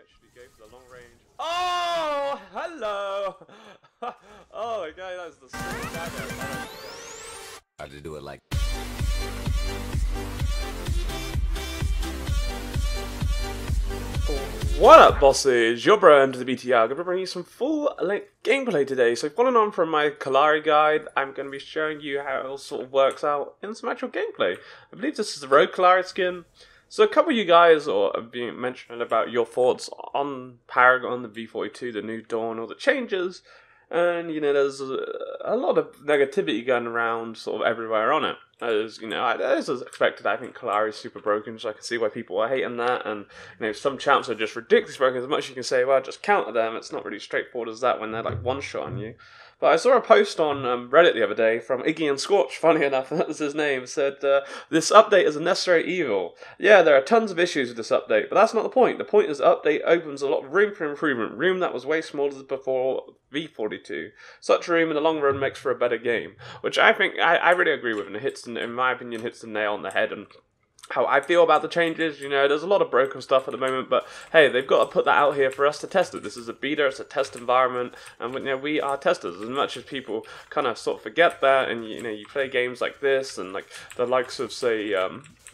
actually go for the long range. Oh, hello! Oh my god, that's the same dagger. I had to do it like. What up, bosses? Your bro under the BTR. I'm going to bring you some full-length gameplay today. So following on from my Kallari guide, I'm going to be showing you how it all sort of works out in some actual gameplay. I believe this is the Rogue Kallari skin. So a couple of you guys have been mentioning about your thoughts on Paragon, the V42, the new Dawn, all the changes. And, you know, there's a lot of negativity going around sort of everywhere on it. As, you know, as expected, I think Kallari is super broken, so I can see why people are hating that. And, you know, some champs are just ridiculously broken. As much as you can say, well, just counter them, it's not really straightforward as that when they're like one-shot on you. But I saw a post on Reddit the other day from Iggy and Scorch, funny enough, that was his name, said, this update is a necessary evil. Yeah, there are tons of issues with this update, but that's not the point. The point is the update opens a lot of room for improvement, room that was way smaller than before V42. Such room in the long run makes for a better game, which I think, I really agree with, and it hits, in my opinion, hits the nail on the head, and how I feel about the changes. You know, there's a lot of broken stuff at the moment, but hey, they've got to put that out here for us to test it. This is a beta, it's a test environment, and you know, we are testers. As much as people kind of sort of forget that, and you know, you play games like this, and like the likes of, say,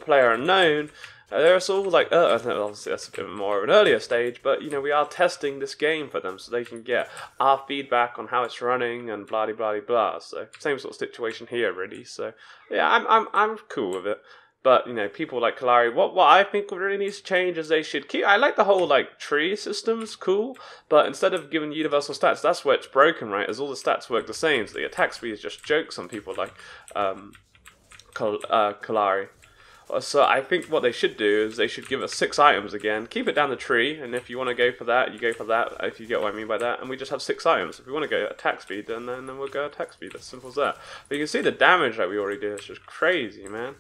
PlayerUnknown, they're all like, I think obviously that's a bit more of an earlier stage, but you know, we are testing this game for them so they can get our feedback on how it's running and blah blah blah blah. So same sort of situation here, really. So yeah, I'm cool with it. But, you know, people like Kallari, what I think really needs to change is they should keep... I like the whole, like, tree system's cool, but instead of giving universal stats, that's where it's broken, right? As all the stats work the same, so the attack speed is just jokes on people like Kallari. So I think what they should do is they should give us 6 items again, keep it down the tree, and if you want to go for that, you go for that, if you get what I mean by that, and we just have 6 items. If we want to go attack speed, then we'll go attack speed, as simple as that. But you can see the damage that we already did, it's just crazy, man.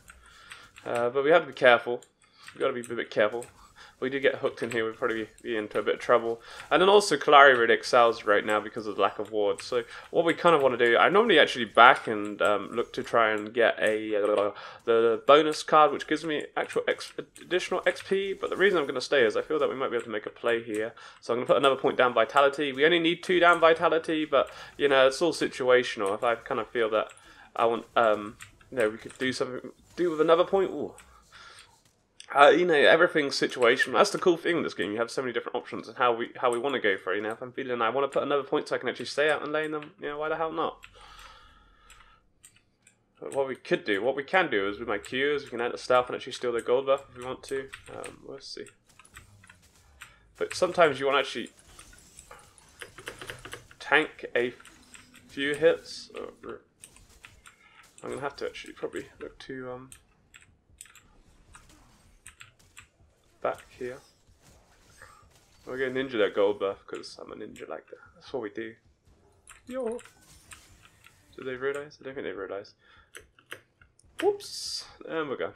But we have to be careful. We've got to be a bit careful. If we do get hooked in here, we'd probably be into a bit of trouble. And then also, Kallari really excels right now because of the lack of wards. So what we kind of want to do, I normally actually back and look to try and get the bonus card, which gives me actual additional XP. But the reason I'm going to stay is I feel that we might be able to make a play here. So I'm going to put another point down Vitality. We only need 2 down Vitality, but you know, it's all situational. If I kind of feel that I want, you know, we could do something. Do with another point. Ooh. You know, everything's situational. That's the cool thing in this game. You have so many different options and how we want to go for it. You know, if I'm feeling I want to put another point so I can actually stay out and lane them, you know, why the hell not? But what we can do is with my Qs, we can enter stealth and actually steal the gold buff if we want to. We'll see. But sometimes you want to actually tank a few hits. I'm going to have to actually probably look to back here. We're going to ninja that gold buff because I'm a ninja like that. That's what we do. Yo! Did they realise? I don't think they realised. Whoops! And we're gone.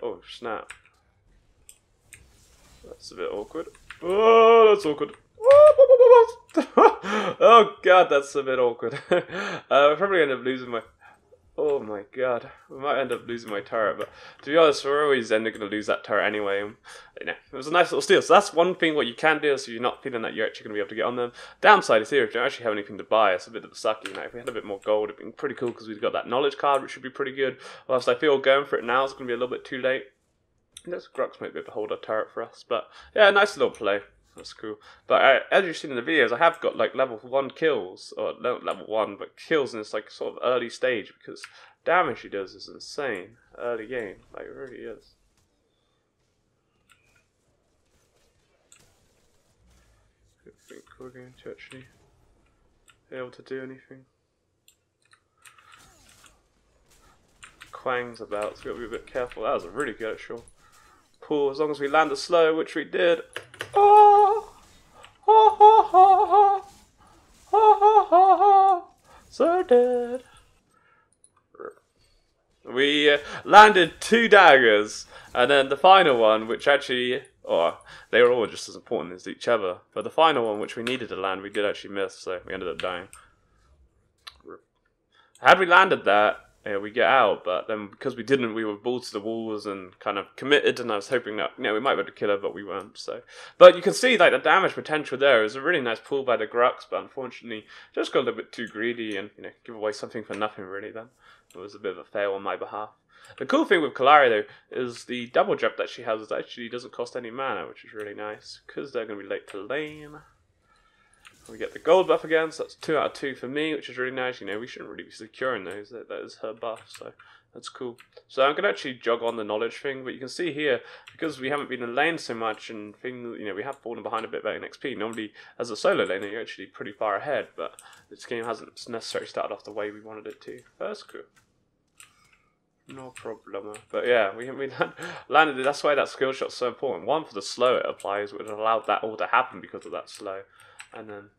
Oh, snap. That's a bit awkward. Oh, that's awkward. Oh god, that's a bit awkward. We're probably end up losing my... Oh my god, we might end up losing my turret, but to be honest, we're always going to lose that turret anyway. You know, it was a nice little steal, so that's one thing what you can do, so you're not feeling that you're actually going to be able to get on them. Downside is here, if you don't actually have anything to buy, it's a bit of a sucky. You know, if we had a bit more gold, it'd been pretty cool because we've got that knowledge card, which should be pretty good. Whilst I feel going for it now is going to be a little bit too late. This Grux might be able to hold a turret for us, but yeah, nice little play. That's cool. But as you've seen in the videos, I have got like level 1 kills, or not level 1, but kills in this like sort of early stage because damage he does is insane early game. Like, it really is. I don't think we're going to actually be able to do anything. Quang's about, so we've got to be a bit careful. That was a really good actual pull, as long as we land it slow, which we did. Oh! Ha ha ha ha! Ha ha ha ha! So dead. We landed 2 daggers, and then the final one, which actually, they were all just as important as each other, but the final one, which we needed to land, we did actually miss, so we ended up dying. Had we landed that, we get out, but then because we didn't, we were balls to the walls and kind of committed, and I was hoping that, we might be able to kill her, but we weren't, so. But you can see, like, the damage potential there is a really nice pull by the Grux, but unfortunately, just got a little bit too greedy and, give away something for nothing, really, then. It was a bit of a fail on my behalf. The cool thing with Kallari, though, is the double jump that she has actually doesn't cost any mana, which is really nice, because they're going to be late to lane. We get the gold buff again, so that's 2 out of 2 for me, which is really nice. We shouldn't really be securing those. That is her buff, so that's cool. So I'm going to actually jog on the knowledge thing, but you can see here, because we haven't been in lane so much and things, we have fallen behind a bit back in XP. Normally, as a solo laner, you're actually pretty far ahead, but this game hasn't necessarily started off the way we wanted it to. That's cool. No problem. But yeah, we landed it. That's why that skill shot's so important. One, for the slow it applies, which allowed that all to happen because of that slow. And then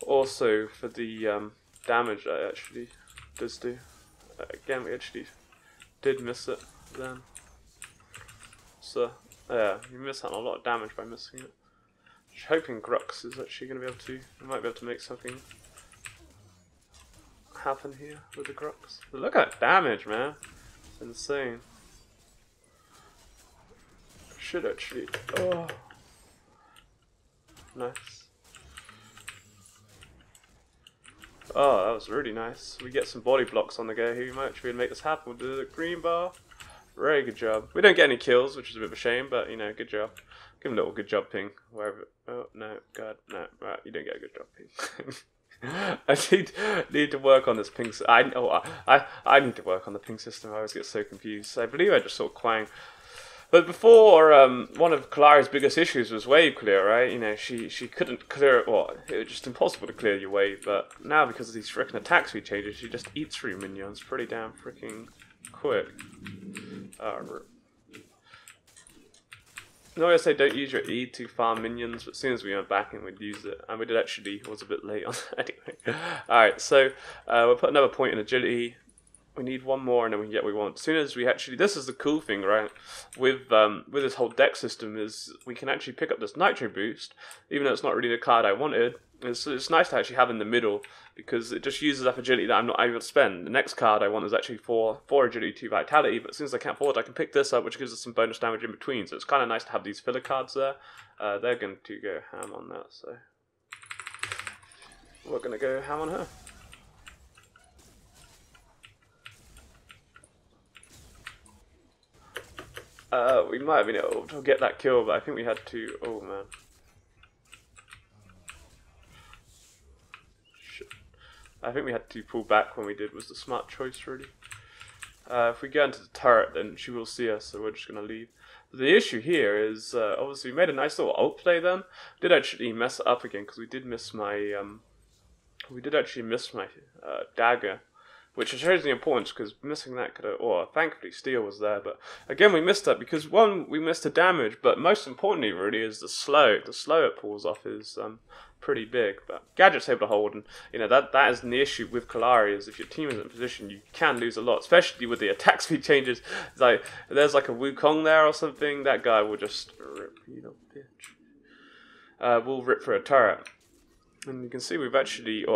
also for the damage that it actually does do. Again, we actually did miss it then. So yeah, you miss out on a lot of damage by missing it. Just hoping Grux is actually going to be able to. We might be able to make something happen here with the Grux. Look at that damage, man. It's insane. Should actually. Oh. Nice. Oh, that was really nice. We get some body blocks on the go here. We might actually make this happen with the green bar. Very good job. We don't get any kills, which is a bit of a shame, but good job. Give him a little good job ping. Wherever. Oh, no, God, no. Right, you don't get a good job ping. I need to work on this ping. I need to work on the ping system. I always get so confused. I believe I just sort of quang. But before, one of Kallari's biggest issues was wave clear, right? She couldn't clear it. Well, it was just impossible to clear your wave. But now, because of these frickin' attack speed changes, she just eats through minions pretty damn frickin' quick. No, I say don't use your E to farm minions, but as soon as we went back in, we'd use it. And we did actually, it was a bit late on that anyway. Alright, so we'll put another point in agility. We need one more and then we can get what we want. As soon as we actually, this is the cool thing, right? With this whole deck system is we can actually pick up this nitro boost, even though it's not really the card I wanted. It's nice to actually have in the middle because it just uses up agility that I'm not able to spend. The next card I want is actually 4 agility, 2 vitality, but as soon as I can't afford it, I can pick this up, which gives us some bonus damage in between. So it's kind of nice to have these filler cards there. They're going to go ham on that, so we're going to go ham on her. We might have been able to get that kill, but I think we had to. Oh man. Shit. I think we had to pull back when we did, was the smart choice, really. If we go into the turret, then she will see us, so we're just going to leave. But the issue here is, obviously, we made a nice little ult play then. Did actually mess it up again, because we did miss my. We did actually miss my dagger. Which shows the importance, because missing that could have, or thankfully steel was there, but again we missed that because one, we missed the damage, but most importantly really is the slow. The slow it pulls off is pretty big, but Gadget's able to hold, and that is the issue with Kallari, is if your team isn't in position, you can lose a lot, especially with the attack speed changes. It's like, if there's like a Wukong there or something, that guy will just rip, you know, bitch. We'll rip for a turret. And you can see we've actually,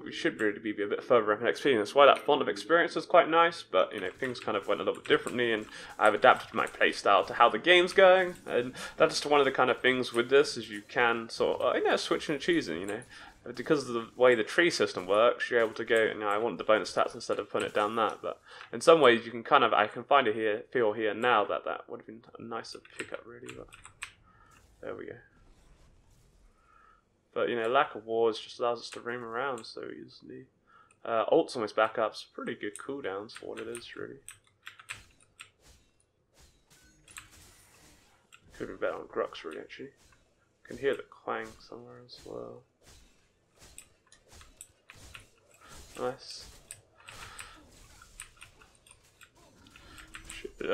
we should really be a bit further up in XP, and that's why that font of experience is quite nice, but things kind of went a little bit differently, and I've adapted my playstyle to how the game's going, and that's just one of the kind of things with this, is you can sort of, switch and choosing, because of the way the tree system works, you're able to go, I want the bonus stats instead of putting it down that, but in some ways you can kind of, I can find it here, feel here now that would have been a nicer pickup really, but there we go. But, lack of wars just allows us to roam around so easily. Ult's almost back up, so pretty good cooldowns for what it is, really. Could be better on Grux, really, actually. Can hear the clang somewhere as well. Nice. We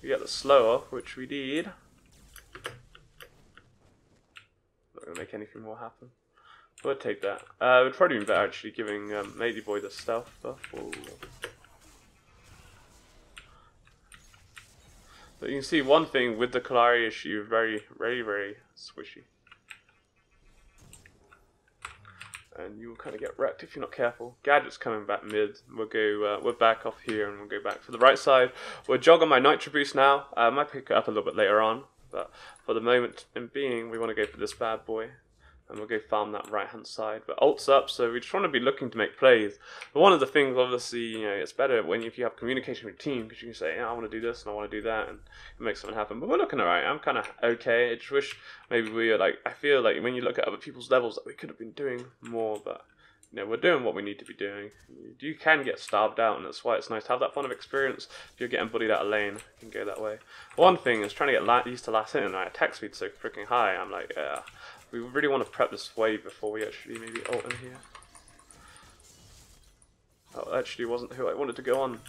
get the slow off, which we did. Not gonna make anything more happen. We'll take that. It would probably be better actually giving Matey Boy the stealth buff. Ooh. But you can see one thing with the Kallari is she's very, very, very swishy. and you will kind of get wrecked if you're not careful. Gadget's coming back mid. We'll go. We're back off here, and we'll go back for the right side. We'll jog on my Nitro Boost now. I might pick it up a little bit later on, but for the moment in being, we want to go for this bad boy. And we'll go farm that right hand side. But ult's up, so we just want to be looking to make plays. But one of the things, obviously, you know, it's better when if you have communication with your team, because you can say, yeah, I want to do this and I want to do that, and make something happen. But we're looking alright. I'm kind of okay. I just wish maybe we were like, I feel like when you look at other people's levels, that we could have been doing more, but you know, we're doing what we need to be doing. You can get starved out, and that's why it's nice to have that fun of experience. If you're getting bullied out of lane, you can go that way. One thing is trying to get used to last hit, and my attack speed's so freaking high. I'm like, yeah. We really want to prep this wave before we actually maybe ult in here. Oh, actually wasn't who I wanted to go on.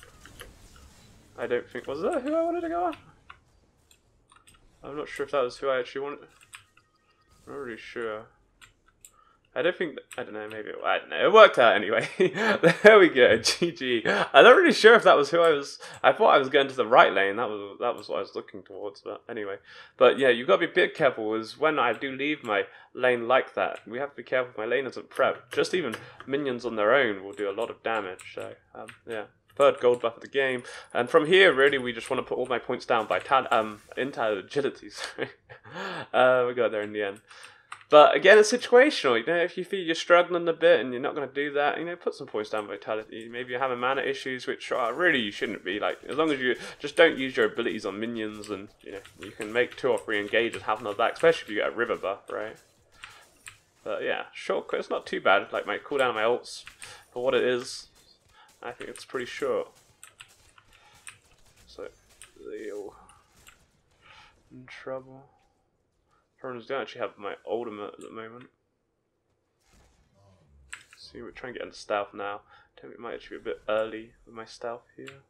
I don't think, was that who I wanted to go on? I'm not sure if that was who I actually wanted. I'm not really sure. I don't think, I don't know, maybe, I don't know, it worked out anyway. There we go, GG. I'm not really sure if that was who I was, I thought I was going to the right lane, that was what I was looking towards, but anyway. But yeah, you've got to be a bit careful, is when I do leave my lane like that, we have to be careful if my lane isn't prepped. Just even minions on their own will do a lot of damage, so, yeah. Third gold buff of the game, and from here, really, we just want to put all my points down by into agility, sorry. We got there in the end. But again, it's situational. You know, if you feel you're struggling a bit and you're not going to do that, you know, put some points down vitality. Maybe you're having mana issues, which really you shouldn't be. Like, as long as you just don't use your abilities on minions, and you know, you can make 2 or 3 engages have another back, especially if you get a river buff, right? But yeah, short. It's not too bad. Like my cooldown on my ults, for what it is, I think it's pretty short. So, they're in trouble. Problems don't actually have my ultimate at the moment. See, we're trying to get into stealth now. I think it might actually be a bit early with my stealth here.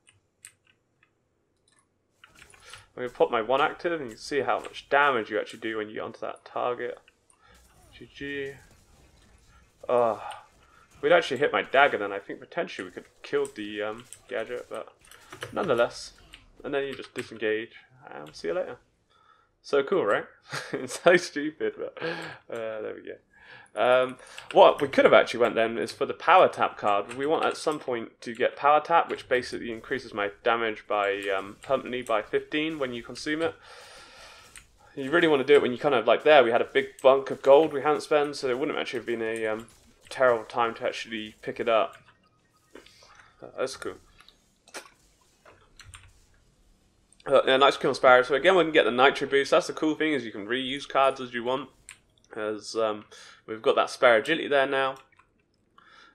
I'm going to pop my 1 active, and you can see how much damage you actually do when you get onto that target. GG. Oh, if we'd actually hit my dagger, then I think potentially we could have killed the gadget, but nonetheless. And then you just disengage, and see you later. So cool, right? It's so stupid, but there we go. What we could have actually went then is for the power tap card. We want at some point to get power tap, which basically increases my damage by permanently by 15 when you consume it. You really want to do it when you kind of like there. We had a big bunk of gold we hadn't spent, so it wouldn't actually have been a terrible time to actually pick it up. That's cool. Yeah, nice kill on Sparrow. So again, we can get the Nitro Boost. That's the cool thing, is you can reuse cards as you want. As we've got that Sparrow Agility there now.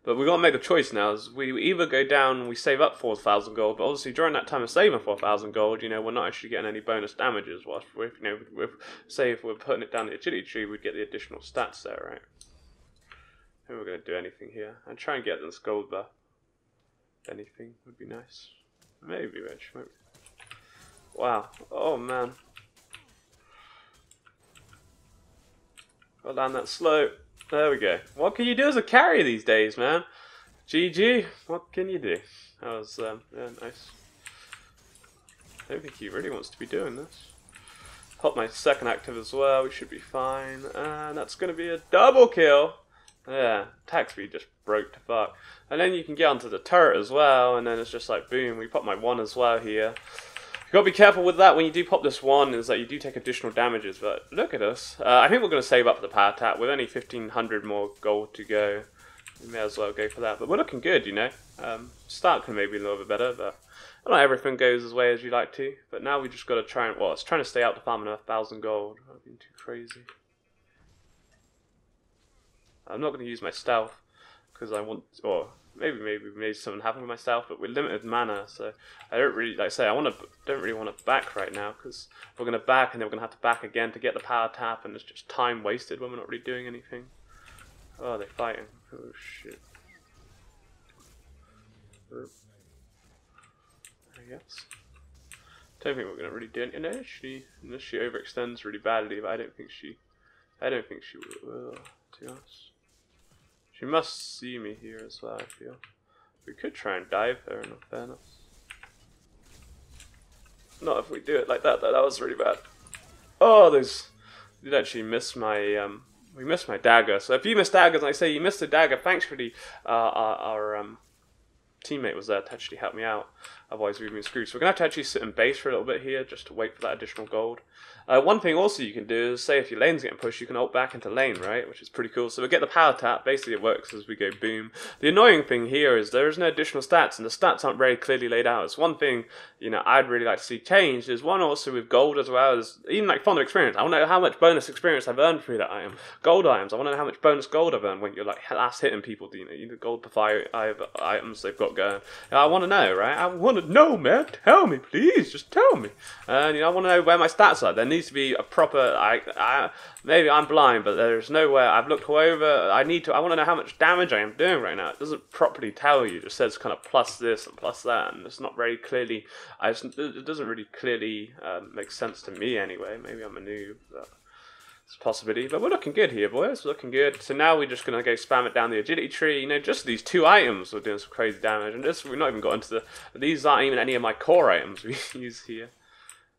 But we've got to make a choice now. As we either go down and we save up 4,000 gold, but obviously during that time of saving 4,000 gold, you know, we're not actually getting any bonus damages. Whilst with, you know, say if we're putting it down the Agility tree, we'd get the additional stats there, right? I think we're going to do anything here. And try and get this gold buff. Anything would be nice. Maybe, Rich. Maybe. Wow. Oh, man. Got down that slope. There we go. What can you do as a carry these days, man? GG. What can you do? That was, yeah, nice. I don't think he really wants to be doing this. Pop my 2nd active as well. We should be fine. And that's going to be a double kill. Yeah. Attack speed just broke to fuck. And then you can get onto the turret as well. And then it's just like, boom. We pop my 1 as well here. You've got to be careful with that when you do pop this 1, is that you do take additional damages, but look at us. I think we're going to save up for the power tap. With only 1,500 more gold to go, we may as well go for that. But we're looking good, you know. Start can maybe be a little bit better, but not everything goes as way as you like to. But now we just got to try and, well, it's trying to stay out to farm enough 1,000 gold. I've been too crazy. I'm not going to use my stealth, because I want, or maybe something happen with my stealth, but we're limited mana, so I don't really, like I say, don't really want to back right now, because we're going to back and then we're going to have to back again to get the power tap, and it's just time wasted when we're not really doing anything. Oh, they're fighting. Oh shit. I guess. Don't think we're going to really do anything. Unless she overextends really badly, but I don't think she will, to be honest. She must see me here as well, I feel. We could try and dive her, in all fairness. Not if we do it like that, though. That was really bad. Oh, those... I did actually miss my We missed my dagger. So if you miss daggers, and I say you missed a dagger, thanks for the our teammate was there to actually help me out. Otherwise we'd be screwed. So we're going to have to actually sit in base for a little bit here just to wait for that additional gold. One thing also you can do is, say if your lane's getting pushed, you can ult back into lane, right? Which is pretty cool. So we get the power tap. Basically it works as we go boom. The annoying thing here is there is no additional stats, and the stats aren't very clearly laid out. It's one thing, you know, I'd really like to see changed. There's one also with gold as well as, even like fond of experience. I want to know how much bonus experience I've earned through that item. Gold items, I want to know how much bonus gold I've earned when you're like last hitting people, you know, gold per 5 items they've got going. I want to know, right? I want to know, man. Tell me, please. Just tell me. And, you know, I want to know where my stats are. There needs to be a proper, maybe I'm blind, but there's nowhere. I've looked all over. I want to know how much damage I am doing right now. It doesn't properly tell you. It just says kind of plus this and plus that, and it's not very clearly, it doesn't really clearly make sense to me anyway. Maybe I'm a noob, but it's a possibility. But we're looking good here, boys. We're looking good. So now we're just going to go spam it down the agility tree. You know, just these 2 items are doing some crazy damage. And this, we've not even got into these aren't even any of my core items we use here.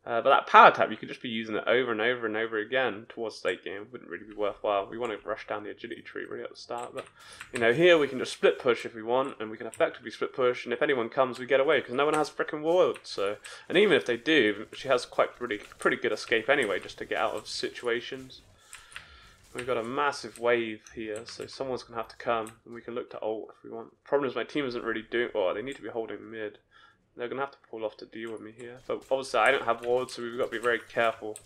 But that power tap, you could just be using it over and over and over again towards late game. Wouldn't really be worthwhile. We want to rush down the agility tree really at the start. But, you know, here we can just split push if we want, and we can effectively split push, and if anyone comes, we get away, because no one has frickin' ward. So, and even if they do, she has pretty good escape anyway, just to get out of situations. We've got a massive wave here, so someone's going to have to come, and we can look to ult if we want. Problem is my team isn't really doing, oh, they need to be holding mid. They're going to have to pull off to deal with me here. But obviously I don't have wards, so we've got to be very careful.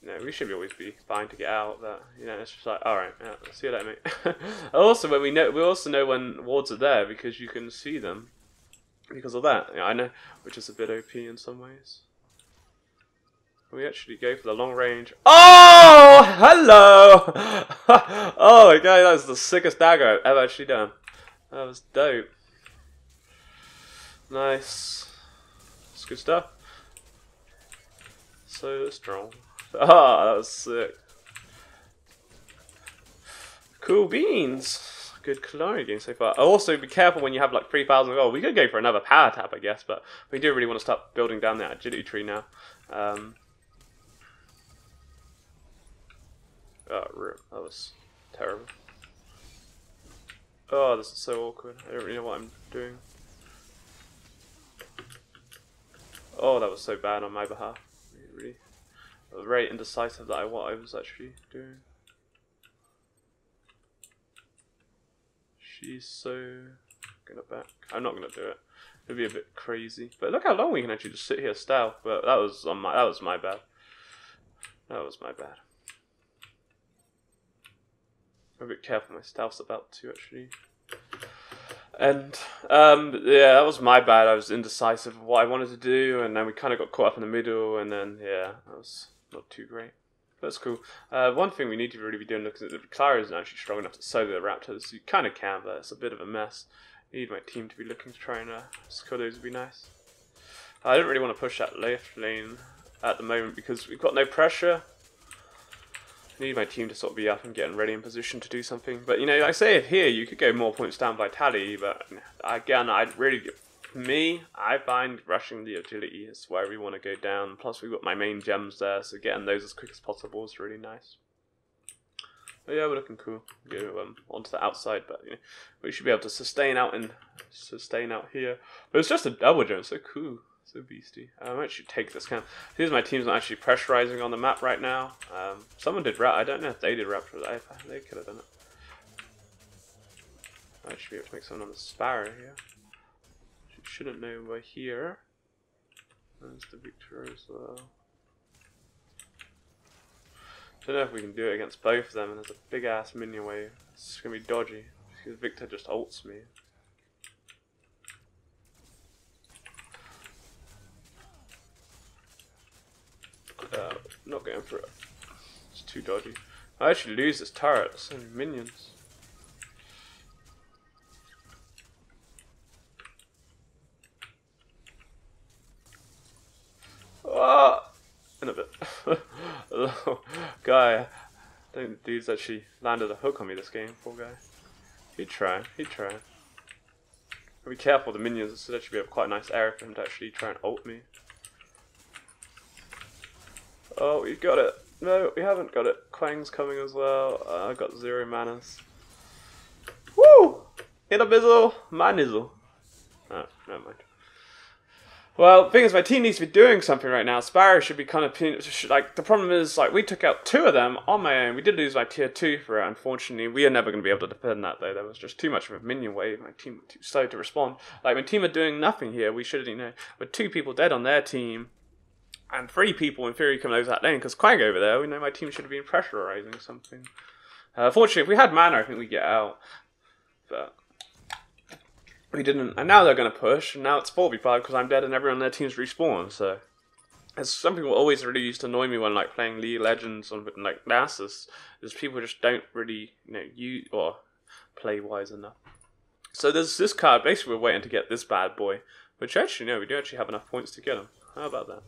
You know, we should always be fine to get out, but, you know, it's just like, alright, yeah, see you later, mate. Also, when we also know when wards are there, because you can see them. Because of that, yeah, I know, which is a bit OP in some ways. We actually go for the long range. Oh, hello! Oh my god, that was the sickest dagger I've ever actually done. That was dope. Nice. That's good stuff. So strong. Ah, that was sick. Cool beans. Good Kallari game so far. Also, be careful when you have like 3,000 gold. We could go for another power tap, I guess, but we do really want to start building down that agility tree now. Oh, that was terrible. Oh, this is so awkward. I don't really know what I'm doing. Oh, that was so bad on my behalf. Really, I was very indecisive that what I was actually doing. She's so gonna back. I'm not gonna do it. It'd be a bit crazy. But look how long we can actually just sit here stealth. But that was my bad. That was my bad. I'm a bit careful. My stealth's about to actually. And yeah, that was my bad. I was indecisive of what I wanted to do, and then we kind of got caught up in the middle, and then yeah, that was not too great. But that's cool. One thing we need to really be doing, because the Kallari isn't actually strong enough to solo the Raptors. You kind of can, but it's a bit of a mess. I need my team to be looking to try and score those would be nice. I don't really want to push that left lane at the moment because we've got no pressure. I need my team to sort of be up and getting ready in position to do something. But, you know, like I say, here you could go more points down by tally, but again, for me, I find rushing the agility is where we want to go down. Plus, we've got my main gems there, so getting those as quick as possible is really nice. But yeah, we're looking cool. Go onto the outside, but you know, we should be able to sustain out here. But it's just a double jump, so cool. So beastie. I might actually take this camp. Here's my team's not actually pressurizing on the map right now. Someone did rap. I don't know if they did rap, but they could have done it. I should be able to make someone on the Sparrow here. She shouldn't know we're here. There's the Victor as well. Don't know if we can do it against both of them, and there's a big ass minion wave. It's gonna be dodgy because Victor just ults me. Not going for it. It's too dodgy. I actually lose this turret. There's so many minions. Ah! In a bit. Oh, guy. I think the dude's actually landed a hook on me this game. Poor guy. He'd try. He'd try. But be careful, the minions. This would actually be quite a nice area for him to actually try and ult me. Oh, we got it. No, we haven't got it. Quang's coming as well. I got 0 manas. Woo! Hit a bizzle, my nizzle. Oh, never mind. Well, the thing is, my team needs to be doing something right now. Sparrow should be kind of like, the problem is, like, we took out 2 of them on my own. We did lose my tier 2 for it, unfortunately. We are never going to be able to defend that, though. There was just too much of a minion wave. My team was too slow to respond. Like, my team are doing nothing here. We should, with 2 people dead on their team, and 3 people in theory coming over that lane, because Quang over there, we know my team should have been pressurizing something. Fortunately, if we had mana, I think we'd get out. But we didn't, and now they're going to push, and now it's 4v5 because I'm dead and everyone on their team's respawned, so. As some people always really used to annoy me when, like, playing League of Legends on, like, Nasus, is people just don't really, use, or play wise enough. So there's this card, basically we're waiting to get this bad boy, which actually, no, we do actually have enough points to get him. How about that?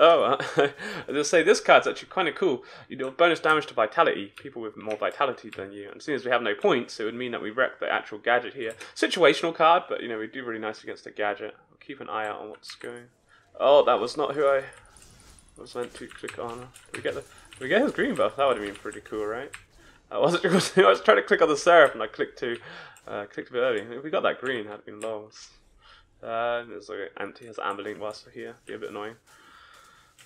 I was gonna say, this card's actually kind of cool. You do bonus damage to vitality, people with more vitality than you. And as soon as we have no points, it would mean that we wreck the actual gadget here. Situational card, but we do really nice against the gadget. I'll keep an eye out on what's going. Oh, that was not who I was meant to click on. Did we get his green buff? That would have been pretty cool, right? I was trying to click on the Seraph and I clicked a bit early. If we got that green, that'd have been lost. There's like empty, has Amber Link whilst we're here. Be a bit annoying.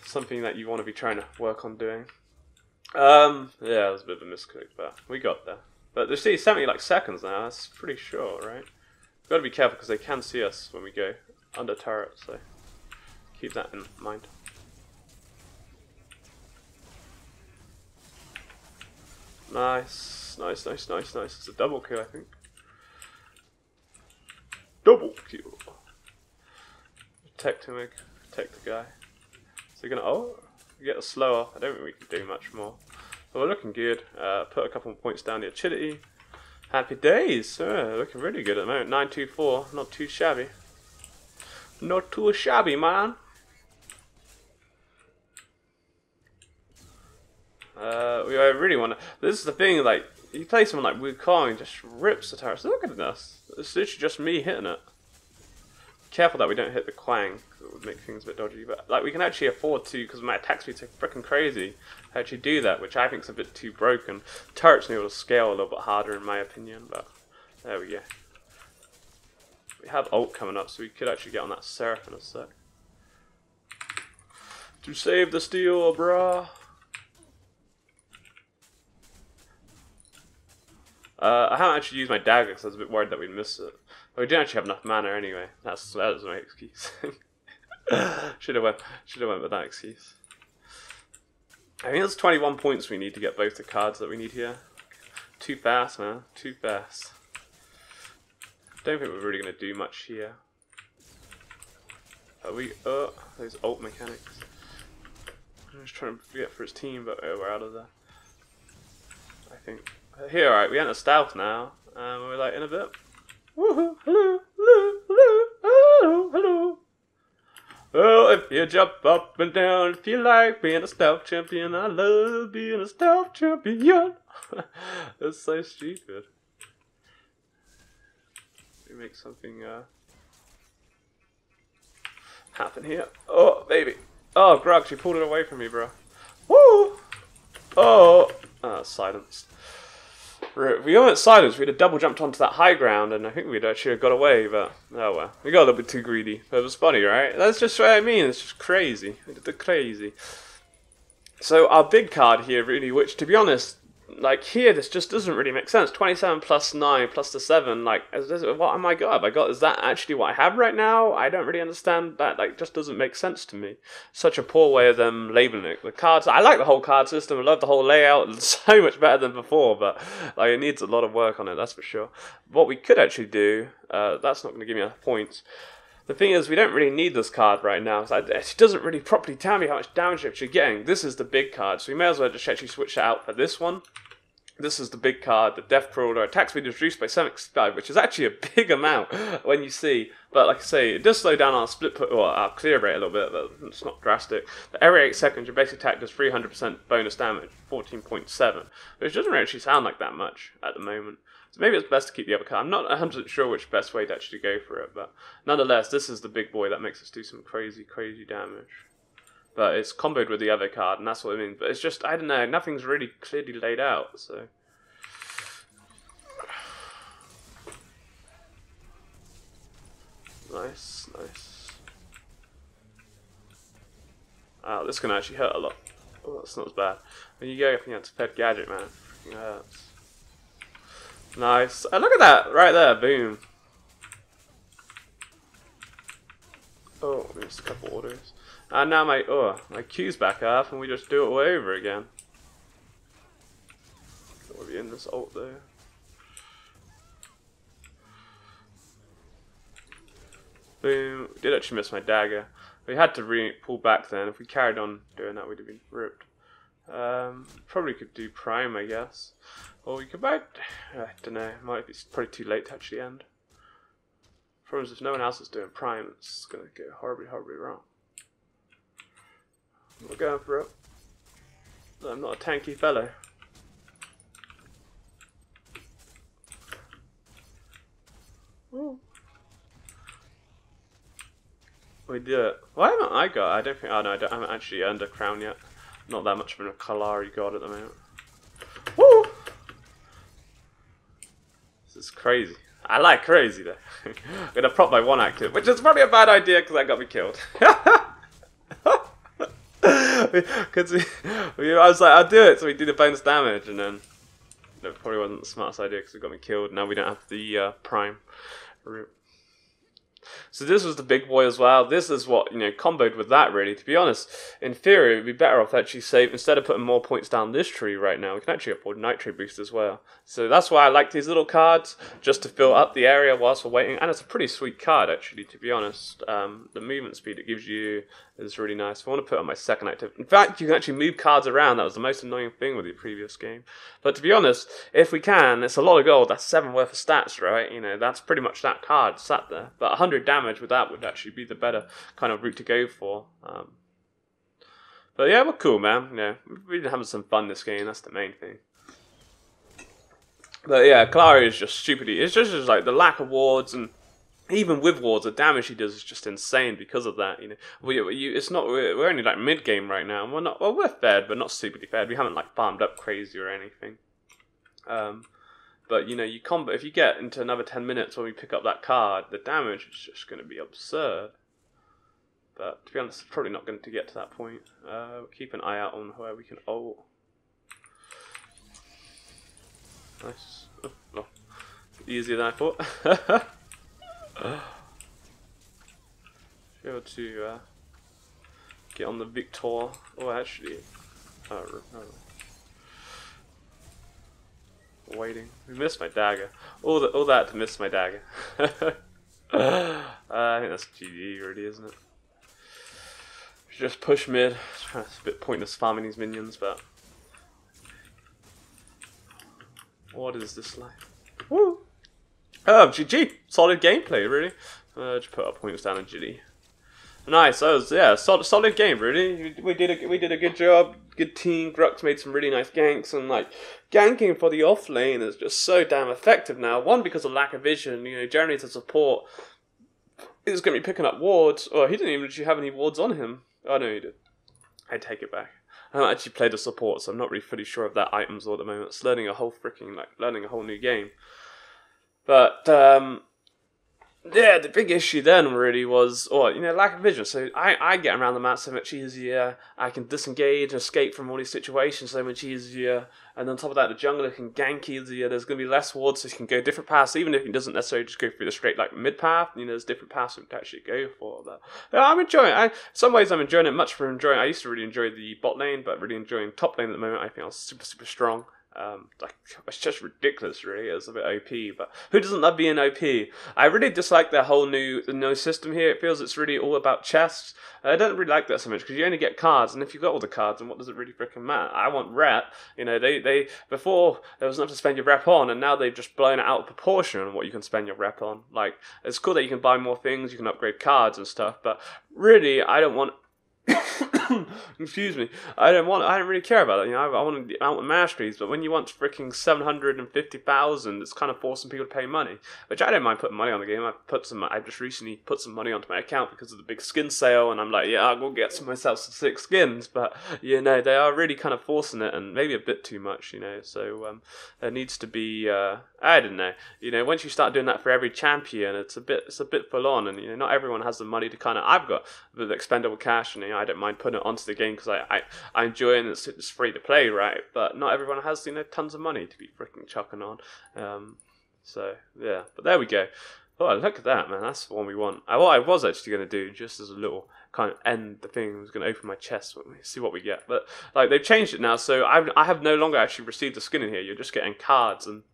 Something that you want to be trying to work on doing. Yeah, it was a bit of a misclick, but we got there. But they see 70 like seconds now. That's pretty short, right? We've got to be careful because they can see us when we go under turret, so keep that in mind. Nice, nice, nice, nice, nice. It's a double kill, I think. Double kill. Protect him, protect the guy. So we're gonna get us slower. I don't think we can do much more. But we're looking good. Put a couple of points down the agility. Happy days. Looking really good at the moment. 924. Not too shabby. Not too shabby, man. I really want to. This is the thing. Like, you play someone like Wukong, just rips the turret. So look at this. It's literally just me hitting it. Careful that we don't hit the Quang, because it would make things a bit dodgy. But like, we can actually afford to, because my attack speed's so freaking crazy, actually do that, which I think is a bit too broken. Turrets need to scale a little bit harder, in my opinion. But there we go. We have ult coming up, so we could actually get on that Seraph in a sec. To save the steal, bruh. I haven't actually used my dagger because I was a bit worried that we'd miss it. But we didn't actually have enough mana anyway. That was my excuse. should have went with that excuse. I think there's 21 points we need to get both the cards that we need here. Too fast, man. Too fast. Don't think we're really going to do much here. Are we? Those ult mechanics. I'm just trying to get for his team, but we're out of there. I think. Here, alright, we enter stealth now. We're like in a bit. Woohoo! Hello! Hello! Hello! Hello! Hello! Oh, if you jump up and down, if you like being a stealth champion, I love being a stealth champion. That's so stupid. We make something happen here. Oh, baby. Oh, Grug, you pulled it away from me, bro. Woo! Oh! Silenced. We went silence. We'd have double jumped onto that high ground, and I think we'd actually have got away. But oh well, we got a little bit too greedy. But it was funny, right? That's just what I mean. It's just crazy. We did the crazy. So our big card here, really, which to be honest, like here, this just doesn't really make sense. 27 plus 9 plus the 7. Like, what am I got? Is that actually what I have right now? I don't really understand that. Like, just doesn't make sense to me. Such a poor way of them labeling it. The cards, I like the whole card system. I love the whole layout. It's so much better than before, but like it needs a lot of work on it. That's for sure. What we could actually do, that's not going to give me enough points. The thing is, we don't really need this card right now. So it doesn't really properly tell me how much damage you're actually getting. This is the big card, so we may as well just actually switch it out for this one. This is the big card, the Death Crawler. Attack speed is reduced by 75, which is actually a big amount when you see. But like I say, it does slow down our our clear rate a little bit, but it's not drastic. But every 8 seconds, your basic attack does 300% bonus damage, 14.7, which doesn't actually sound like that much at the moment. So maybe it's best to keep the other card. I'm not 100% sure which best way to actually go for it, but nonetheless, this is the big boy that makes us do some crazy, crazy damage. but it's comboed with the other card, and that's what I mean. But it's just, I don't know, nothing's really clearly laid out, so. Nice, nice. Oh, this can actually hurt a lot. Oh, that's not as bad. When you go up against Pet Gadget, man, it freaking hurts. Nice. Oh, look at that, right there, boom. Oh, missed a couple orders. And now my Q's back up, and we just do it all over again. We'll be in this ult there. Boom. We did actually miss my dagger. We had to pull back then. If we carried on doing that, we'd have been ripped. Probably could do Prime, I guess. Or we could I don't know. Might be probably too late to actually end. Problem is, if no one else is doing Prime, it's going to go horribly, horribly wrong. We're going for it. I'm not a tanky fellow. Ooh. We do it. Why haven't I got? I don't think. Oh no, I haven't actually earned a crown yet. Not that much of a Kallari god at the moment. Woo! This is crazy. I like crazy though. I'm gonna prop my one active, which is probably a bad idea because I got me killed. Because I was like, I'll do it, so we do the bonus damage, and then it probably wasn't the smartest idea because it got me killed. Now we don't have the prime route. So this was the big boy as well. This is what, comboed with that really. To be honest, in theory, it would be better off actually save, instead of putting more points down this tree right now, we can actually afford Nitro Boost as well. So that's why I like these little cards, just to fill up the area whilst we're waiting. And it's a pretty sweet card actually, to be honest. The movement speed it gives you is really nice. I want to put on my second active. In fact, you can actually move cards around. That was the most annoying thing with the previous game. But to be honest, if we can, it's a lot of gold. That's 7 worth of stats, right? That's pretty much that card sat there. But 100 damage with that would actually be the better kind of route to go for. But yeah, we're cool, man. We've been having some fun this game. That's the main thing. But yeah, Kallari is just stupidly. It's just like the lack of wards, and even with wards, the damage he does is just insane because of that. It's not. We're only like mid game right now. We're not. Well, we're fed, but not stupidly fed. We haven't like farmed up crazy or anything. But you combo. If you get into another 10 minutes when we pick up that card, the damage is just going to be absurd. But to be honest, it's probably not going to get to that point. Keep an eye out on where we can ult. Nice. Oh, easier than I thought. Be able to get on the Victor. Oh, actually, waiting. We missed my dagger. All that to miss my dagger. I think that's GG already, isn't it? Just push mid. It's a bit pointless farming these minions, but what is this like? Woo! GG. Solid gameplay, really. Just put our points down in GG. Nice. That was solid game, really. We did a good job. Good team. Grux made some really nice ganks, and like ganking for the off lane is just so damn effective now. One, because of lack of vision. Generally to support is going to be picking up wards. Oh, he didn't even actually have any wards on him. Oh no, he did. I take it back. I haven't actually played a support, so I'm not really fully sure of that items at the moment. It's learning a whole new game. But yeah, the big issue then really was, lack of vision. So I get around the map so much easier. I can disengage, escape from all these situations so much easier. And on top of that, the jungler can gank easier. There's going to be less wards, so you can go different paths. Even if it doesn't necessarily just go through the straight mid path, there's different paths you can actually go for. But yeah, I'm enjoying it. In some ways, I'm enjoying it much for enjoying. I used to really enjoy the bot lane, but really enjoying top lane at the moment. I think I was super, super strong. It's just ridiculous, really. It's a bit OP, but who doesn't love being OP? I really dislike the whole new system here. It feels it's really all about chests. I don't really like that so much because you only get cards, and if you've got all the cards, then what does it really freaking matter? I want rep. They before there was enough to spend your rep on, and now they've just blown it out of proportion on what you can spend your rep on. Like, it's cool that you can buy more things, you can upgrade cards and stuff, but really, I don't want. Excuse me. I don't really care about that. I want the masteries, but when you want freaking 750,000, it's kind of forcing people to pay money. Which I don't mind putting money on the game. I just recently put some money onto my account because of the big skin sale, and I'm like, yeah, I'll go get myself some 6 skins. But they are really kind of forcing it, and maybe a bit too much. So there needs to be. I don't know. Once you start doing that for every champion, it's a bit full on, and not everyone has the money to kind of. I've got the expendable cash, and I don't mind putting it onto the game because I enjoy it and it's free to play, right? But not everyone has tons of money to be freaking chucking on. So yeah, but there we go. Oh, look at that, man! That's the one we want. What I was actually going to do, just as a little kind of end the thing, I was going to open my chest, see what we get. But they've changed it now, so I have no longer actually received the skin in here. You're just getting cards, and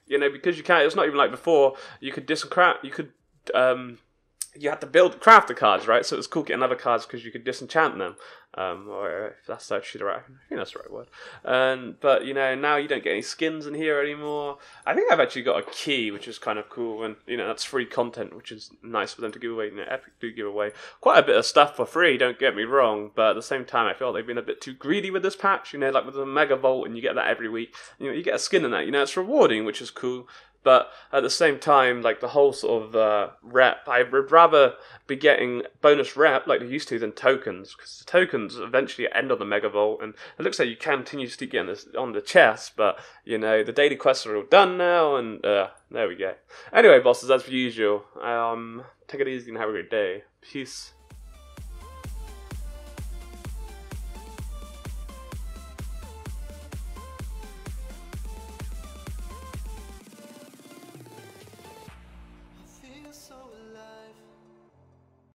because you can't. It's not even like before. You could disencraft. You could. You had to craft the cards, right? So it was cool getting other cards because you could disenchant them. Or if that's actually the right, I think that's the right word. But now you don't get any skins in here anymore. I think I've actually got a key, which is kind of cool, and that's free content, which is nice for them to give away. Epic do give away quite a bit of stuff for free. Don't get me wrong, but at the same time, I feel like they've been a bit too greedy with this patch. Like with the Mega Vault, and you get that every week. You get a skin in that. It's rewarding, which is cool. But at the same time, the whole sort of rep, I would rather be getting bonus rep like they used to than tokens, because the tokens eventually end on the Mega Vault, and it looks like you can continue to keep getting this on the chest, but, the daily quests are all done now, and there we go. Anyway, bosses, as per usual, take it easy and have a great day. Peace.